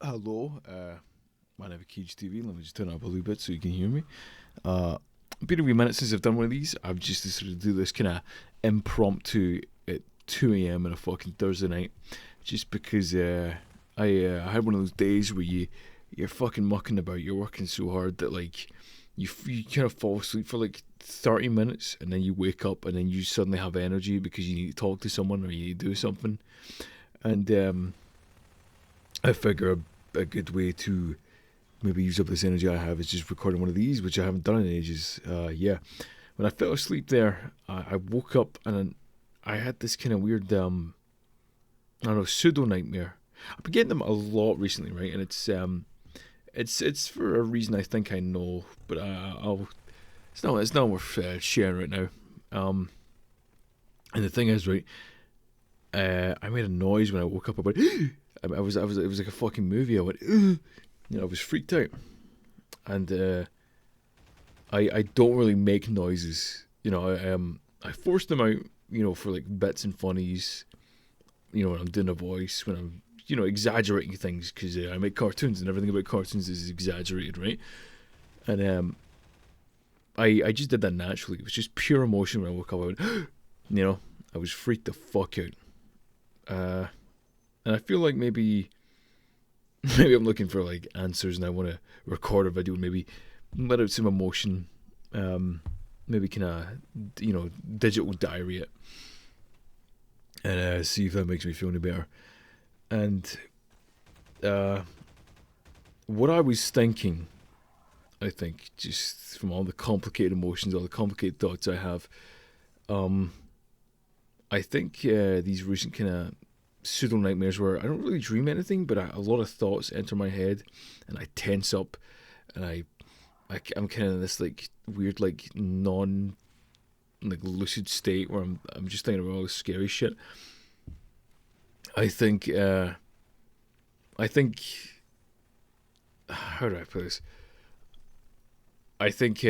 Hello, my name is Cage TV. Let me just turn up a little bit so you can hear me. Been a wee minute since I've done one of these. I've just decided to do this kind of impromptu at 2 a.m. on a fucking Thursday night, just because I had one of those days where you're fucking mucking about. You're working so hard that like you kind of fall asleep for like 30 minutes, and then you wake up, and then you suddenly have energy because you need to talk to someone or you need to do something, and I figure a good way to maybe use up this energy I have is just recording one of these, which I haven't done in ages. Yeah, when I fell asleep there, I woke up and I had this kind of weird, I don't know, pseudo nightmare. I've been getting them a lot recently, right? And it's for a reason I think I know, but I'll it's not worth sharing right now. And the thing is, right, I made a noise when I woke up. I went, I was it was like a fucking movie. I went, I was freaked out, and I don't really make noises. I force them out, for like bits and funnies. When I'm doing a voice, when I'm exaggerating things, because I make cartoons and everything about cartoons is exaggerated, right? And I just did that naturally. It was just pure emotion when I woke up. I went, I was freaked the fuck out. And I feel like maybe I'm looking for like answers, and I want to record a video and maybe let out some emotion. Maybe kind of digital diary it, and see if that makes me feel any better. And what I was thinking, I think, just from all the complicated emotions, all the complicated thoughts I have, I think these recent kind of pseudo nightmares where I don't really dream anything, but a lot of thoughts enter my head, and I tense up, and I'm kind of in this like weird like non like lucid state where I'm just thinking about all this scary shit. I think how do I put this? I think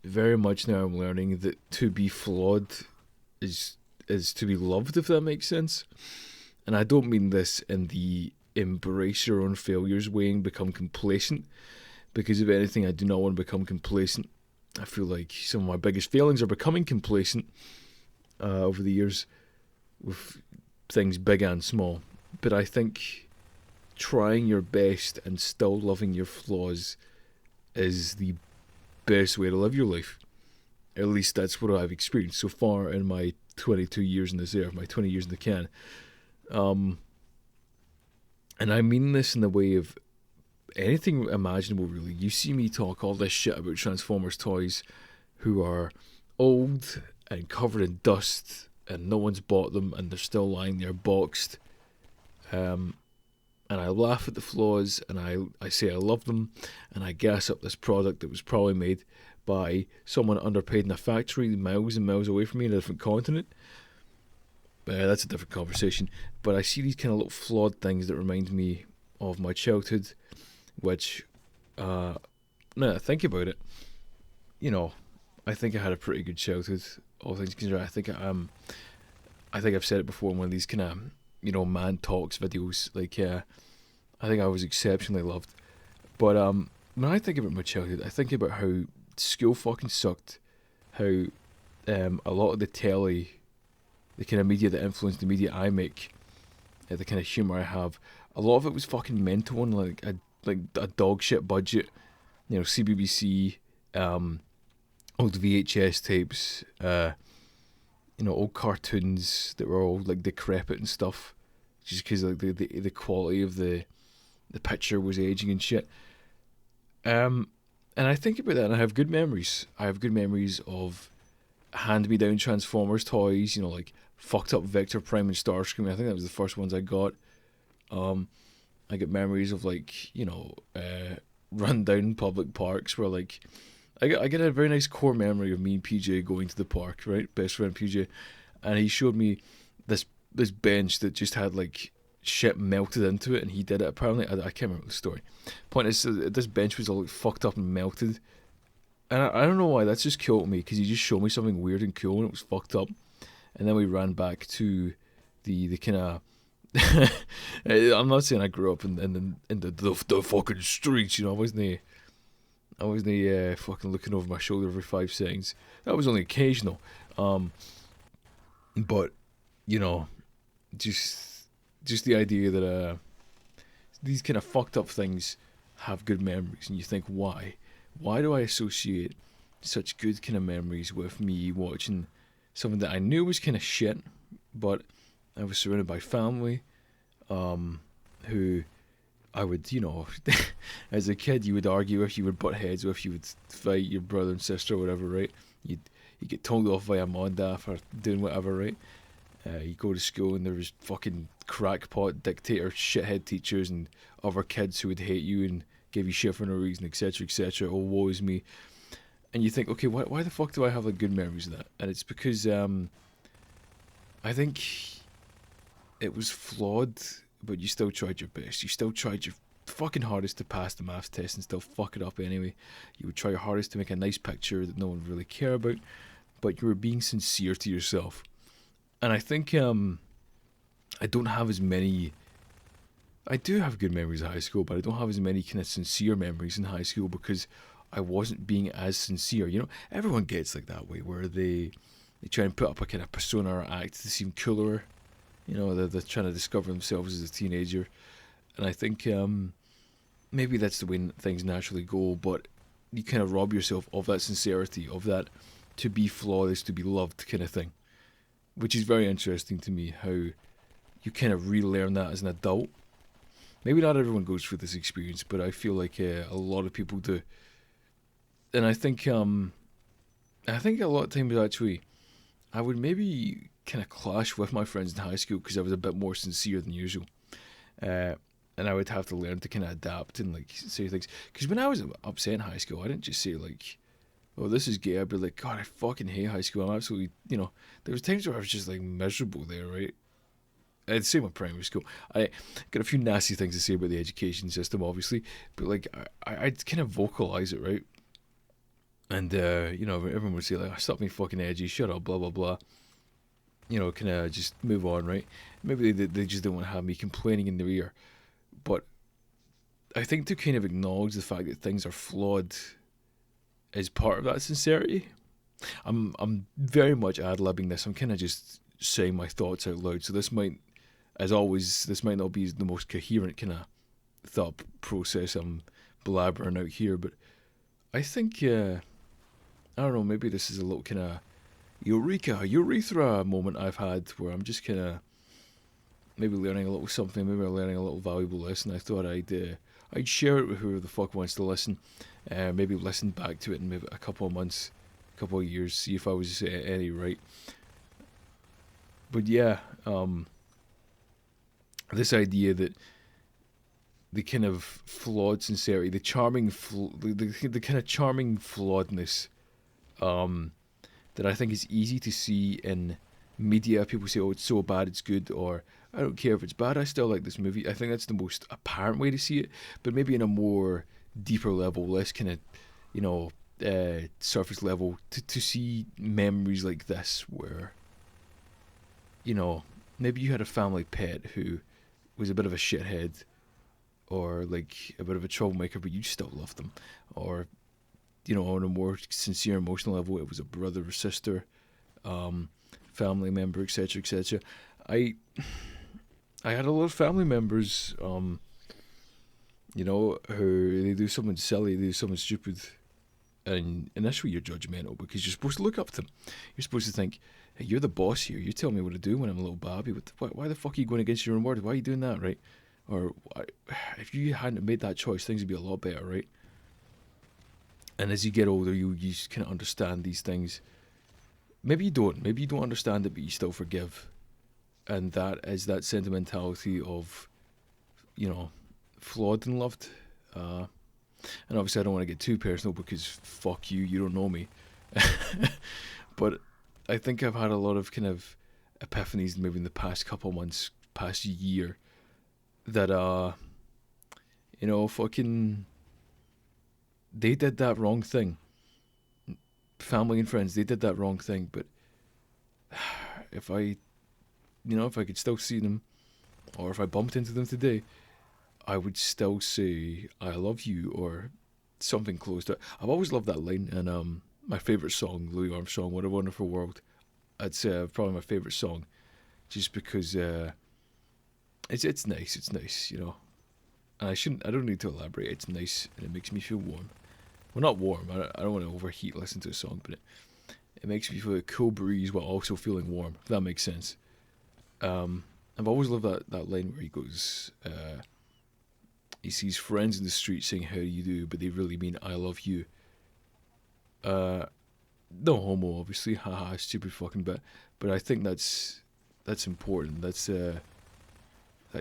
very much now I'm learning that to be flawed is to be loved, if that makes sense. And I don't mean this in the embrace your own failures way and become complacent, because if anything, I do not want to become complacent. I feel like some of my biggest failings are becoming complacent over the years with things big and small. But I think trying your best and still loving your flaws is the best way to live your life. At least that's what I've experienced so far in my 22 years in this air, my 20 years in the can. And I mean this in the way of anything imaginable, really. You see me talk all this shit about Transformers toys who are old and covered in dust and no one's bought them and they're still lying there boxed. And I laugh at the flaws, and I say I love them, and I gas up this product that was probably made by someone underpaid in a factory miles and miles away from me in a different continent. That's a different conversation. But I see these kind of little flawed things that remind me of my childhood, which, now that I think about it, I think I had a pretty good childhood, all things considered. I think I've said it before in one of these kind of, man talks videos. Like, I think I was exceptionally loved. But when I think about my childhood, I think about how school fucking sucked, how a lot of the telly, the kind of media that influenced the media I make, the kind of humour I have, a lot of it was fucking mental and like a dog shit budget. CBBC, old VHS tapes, old cartoons that were all like decrepit and stuff, just because like the quality of the picture was aging and shit. And I think about that, and I have good memories. I have good memories of hand-me-down Transformers toys, like fucked up Vector Prime and Starscream. I think that was the first ones I got. I get memories of like, run-down public parks where like, I get a very nice core memory of me and PJ going to the park, right? Best friend PJ. And he showed me this bench that just had like shit melted into it, and he did it. Apparently, I can't remember the story. Point is, this bench was all like fucked up and melted. And I don't know why, that's just cool to me, because he just showed me something weird and cool and it was fucked up. And then we ran back to the kind of I'm not saying I grew up in the fucking streets. You know, I wasn't fucking looking over my shoulder every 5 seconds. That was only occasional. Um, but you know, just just the idea that these kind of fucked up things have good memories, and you think, why? Why do I associate such good kind of memories with me watching something that I knew was kind of shit, but I was surrounded by family, who I would, as a kid, you would argue with, you would butt heads with, you would fight your brother and sister or whatever, right? You get told off by a mom and dad for doing whatever, right? You go to school and there was fucking crackpot dictator shithead teachers and other kids who would hate you and give you shit for no reason, etc., etc. Oh, woe is me. And you think, okay, why the fuck do I have like good memories of that? And it's because I think it was flawed, but you still tried your best. You still tried your fucking hardest to pass the maths test and still fuck it up anyway. You would try your hardest to make a nice picture that no one would really care about, but you were being sincere to yourself. And I think I don't have as many. I do have good memories of high school, but I don't have as many kind of sincere memories in high school because I wasn't being as sincere. You know, everyone gets like that way where they try and put up a kind of persona or act to seem cooler. You know, they're trying to discover themselves as a teenager, and I think maybe that's the way things naturally go. But you kind of rob yourself of that sincerity, of that to be flawed is to be loved kind of thing, which is very interesting to me. How you kind of relearn that as an adult. Maybe not everyone goes through this experience, but I feel like a lot of people do, and I think a lot of times actually I would maybe kind of clash with my friends in high school because I was a bit more sincere than usual. Uh, and I would have to learn to kind of adapt and like say things. Because when I was upset in high school, I didn't just say like, "Oh, this is gay." I'd be like, "God, I fucking hate high school. I'm absolutely," There was times where I was just like miserable there, right? And same with primary school. I got a few nasty things to say about the education system, obviously, but like I'd kind of vocalize it, right? And everyone would say like, "Stop being fucking edgy, shut up, blah blah blah." Kind of just move on, right? Maybe they just don't want to have me complaining in their ear. But I think to kind of acknowledge the fact that things are flawed is part of that sincerity. I'm very much ad libbing this. I'm kind of just saying my thoughts out loud. So this might, as always, this might not be the most coherent kind of thought process I'm blabbering out here. But I think I don't know. Maybe this is a little kind of urethra moment I've had where I'm just kind of maybe learning a little something, maybe I'm learning a little valuable lesson. I thought I'd share it with whoever the fuck wants to listen. Maybe listen back to it in maybe a couple of months, a couple of years, see if I was any right. But yeah, this idea that the kind of flawed sincerity, the charming, the kind of charming flawedness, that I think is easy to see in media. People say, "Oh, it's so bad, it's good," or "I don't care if it's bad, I still like this movie." I think that's the most apparent way to see it, but maybe in a more deeper level, less kind of, surface level, to see memories like this where, maybe you had a family pet who was a bit of a shithead or like a bit of a troublemaker, but you still loved them, or on a more sincere emotional level, it was a brother or sister, family member, etc., etc. I I had a lot of family members, who they do something silly, they do something stupid, and initially you're judgmental because you're supposed to look up to them. You're supposed to think, "Hey, you're the boss here. You tell me what to do when I'm a little babby. Why the fuck are you going against your own word? Why are you doing that, right?" Or if you hadn't made that choice, things would be a lot better, right? And as you get older, you just kind of understand these things. Maybe you don't. Maybe you don't understand it, but you still forgive. And that is that sentimentality of, you know, flawed and loved. Uh, and obviously, I don't want to get too personal because fuck you, you don't know me. But I think I've had a lot of kind of epiphanies maybe in the past couple of months, past year, that, fucking, they did that wrong thing. Family and friends, they did that wrong thing. But if I, if I could still see them, or if I bumped into them today, I would still say I love you or something close to it. I've always loved that line, and my favorite song, Louis Armstrong, "What a Wonderful World." It's probably my favorite song, just because it's nice. It's nice, you know. And I don't need to elaborate. It's nice, and it makes me feel warm. Well, not warm. I don't want to overheat. Listen to a song, but it makes me feel a cool breeze while also feeling warm. If that makes sense. I've always loved that line where he goes. He sees friends in the street saying "How do you do," but they really mean "I love you." Uh, no homo, obviously. Haha, stupid fucking bit. But I think that's important. That's that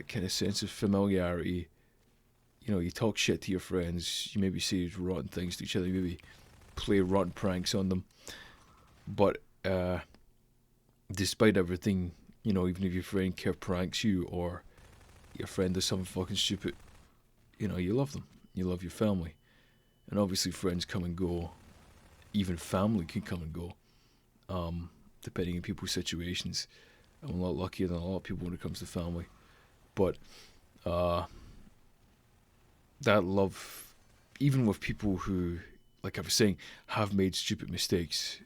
kind of sense of familiarity. You know, you talk shit to your friends. You maybe say rotten things to each other. You maybe play rotten pranks on them. But despite everything, you know, even if your friend care pranks you or your friend does something fucking stupid, you know, you love them. You love your family. And obviously friends come and go. Even family can come and go. Depending on people's situations. I'm a lot luckier than a lot of people when it comes to family. But that love, even with people who, like I was saying, have made stupid mistakes,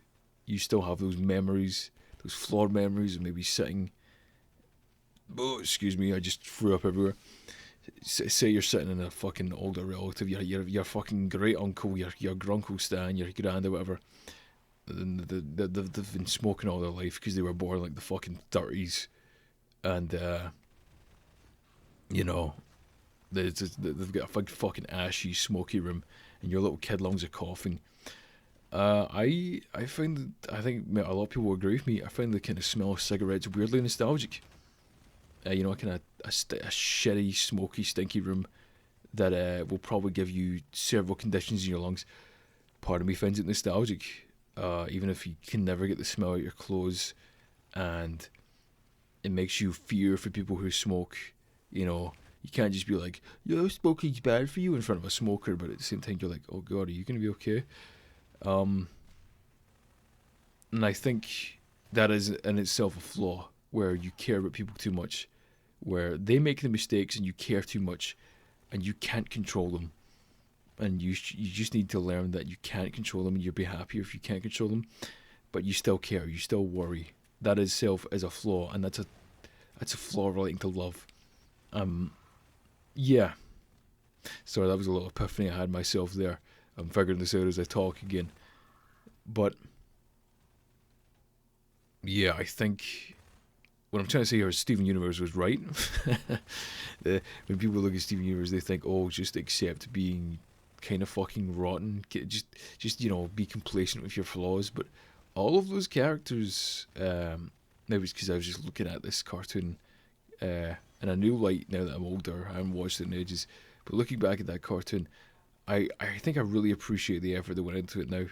you still have those memories, those flawed memories of maybe sitting. Oh, excuse me, I just threw up everywhere. Say you're sitting in a fucking older relative, your fucking great uncle, your grunkle Stan, your grand or whatever. And they've been smoking all their life because they were born like the fucking 30s, and you know they've got a big fucking ashy, smoky room, and your little kid lungs are coughing. I find I think a lot of people will agree with me. I find the kind of smell of cigarettes weirdly nostalgic. You know, kind of a shitty, smoky, stinky room that will probably give you several conditions in your lungs. Part of me finds it nostalgic, even if you can never get the smell out your clothes, and it makes you fear for people who smoke. You know, you can't just be like, "Yo, smoking's bad for you" in front of a smoker, but at the same time you're like, "Oh God, are you gonna be okay?" And I think that is in itself a flaw where you care about people too much, where they make the mistakes and you care too much, and you can't control them. And you just need to learn that you can't control them, and you'll be happier if you can't control them. But you still care, you still worry. That itself is a flaw, and that's a flaw relating to love. Yeah. Sorry, that was a little epiphany I had myself there. I'm figuring this out as I talk again. But yeah, I think what I'm trying to say here is Steven Universe was right. When people look at Steven Universe, they think, "Oh, just accept being kind of fucking rotten. Just you know, be complacent with your flaws." But all of those characters, maybe it's because I was just looking at this cartoon in a new light now that I'm older. I haven't watched it in ages, but looking back at that cartoon, I think I really appreciate the effort that went into it now.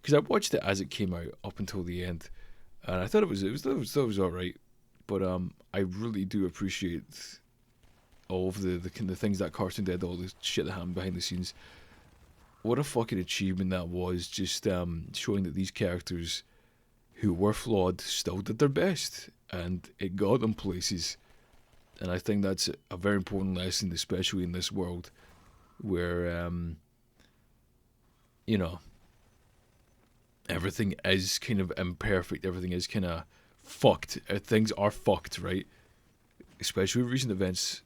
Because I watched it as it came out up until the end, and I thought it was all right. But I really do appreciate all of the kind of things that cartoon did, all the shit that happened behind the scenes. What a fucking achievement that was! Just showing that these characters who were flawed still did their best, and it got them places. And I think that's a very important lesson, especially in this world where you know, everything is kind of imperfect, everything is kind of fucked. Things are fucked, right? Especially with recent events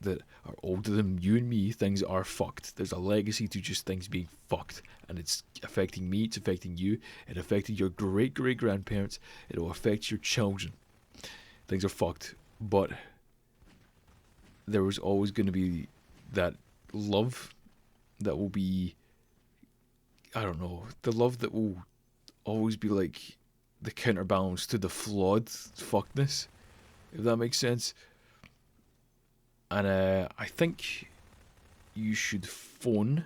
that are older than you and me. Things are fucked. There's a legacy to just things being fucked, and it's affecting me. It's affecting you. It affected your great great grandparents. It will affect your children. Things are fucked, but there was always going to be that love that will be, I don't know, the love that will always be like the counterbalance to the flawed fuckness, if that makes sense. And I think you should phone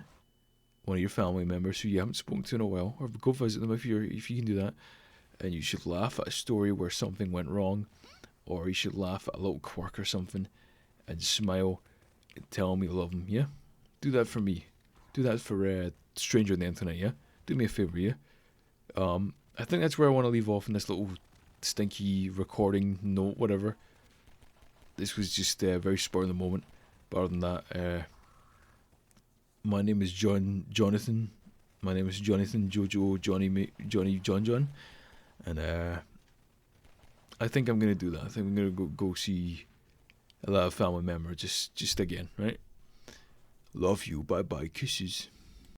one of your family members who you haven't spoken to in a while, or go visit them if you can do that. And you should laugh at a story where something went wrong, or you should laugh at a little quirk or something, and smile and tell them you love them. Yeah, do that for me. Do that for a stranger on the internet. Yeah, do me a favor. Yeah. I think that's where I want to leave off in this little stinky recording note, whatever. this was just very spur of the moment. But other than that, my name is Jonathan. My name is Jonathan Jojo Johnny John John, and I think I'm gonna do that. I think I'm gonna go see a lot of family member just again, right? Love you. Bye bye. Kisses.